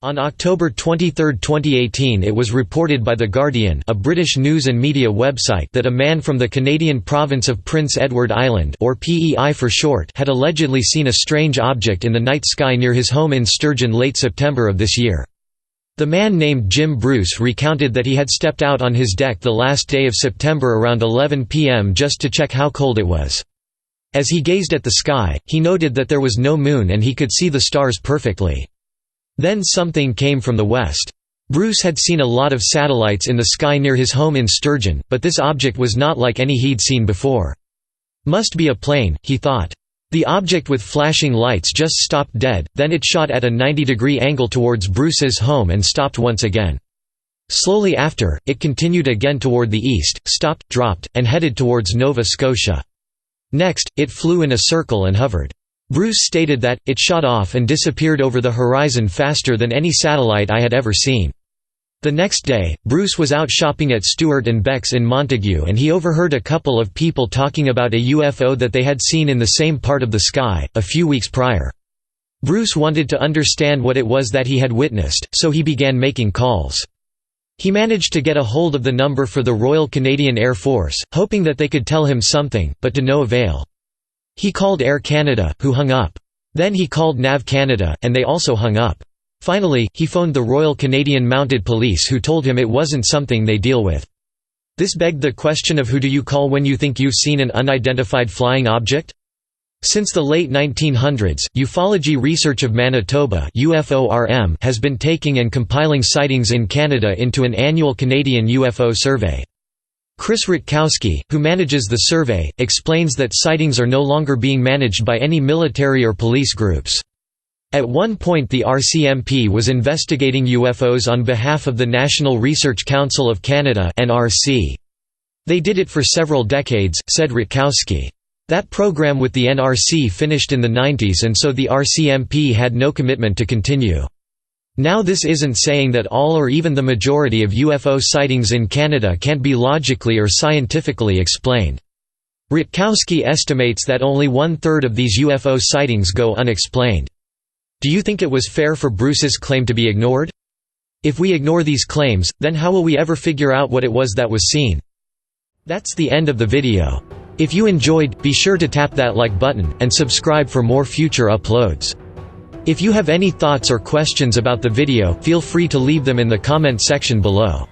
On October 23, 2018 it was reported by The Guardian, a British news and media website, that a man from the Canadian province of Prince Edward Island, or P.E.I. for short, had allegedly seen a strange object in the night sky near his home in Sturgeon late September of this year. The man named Jim Bruce recounted that he had stepped out on his deck the last day of September around 11 p.m. just to check how cold it was. As he gazed at the sky, he noted that there was no moon and he could see the stars perfectly. Then something came from the west. Bruce had seen a lot of satellites in the sky near his home in Sturgeon, but this object was not like any he'd seen before. Must be a plane, he thought. The object with flashing lights just stopped dead, then it shot at a 90-degree angle towards Bruce's home and stopped once again. Slowly after, it continued again toward the east, stopped, dropped, and headed towards Nova Scotia. Next, it flew in a circle and hovered. Bruce stated that, it shot off and disappeared over the horizon faster than any satellite I had ever seen. The next day, Bruce was out shopping at Stewart & Beck's in Montague and he overheard a couple of people talking about a UFO that they had seen in the same part of the sky, a few weeks prior. Bruce wanted to understand what it was that he had witnessed, so he began making calls. He managed to get a hold of the number for the Royal Canadian Air Force, hoping that they could tell him something, but to no avail. He called Air Canada, who hung up. Then he called NAV Canada, and they also hung up. Finally, he phoned the Royal Canadian Mounted Police, who told him it wasn't something they deal with. This begged the question of who do you call when you think you've seen an unidentified flying object? Since the late 1900s, Ufology Research of Manitoba (UFORM) has been taking and compiling sightings in Canada into an annual Canadian UFO survey. Chris Rutkowski, who manages the survey, explains that sightings are no longer being managed by any military or police groups. At one point the RCMP was investigating UFOs on behalf of the National Research Council of Canada (NRC). They did it for several decades, said Rutkowski. That program with the NRC finished in the 90s and so the RCMP had no commitment to continue. Now this isn't saying that all or even the majority of UFO sightings in Canada can't be logically or scientifically explained. Rutkowski estimates that only one-third of these UFO sightings go unexplained. Do you think it was fair for Bruce's claim to be ignored? If we ignore these claims, then how will we ever figure out what it was that was seen? That's the end of the video. If you enjoyed, be sure to tap that like button, and subscribe for more future uploads. If you have any thoughts or questions about the video, feel free to leave them in the comment section below.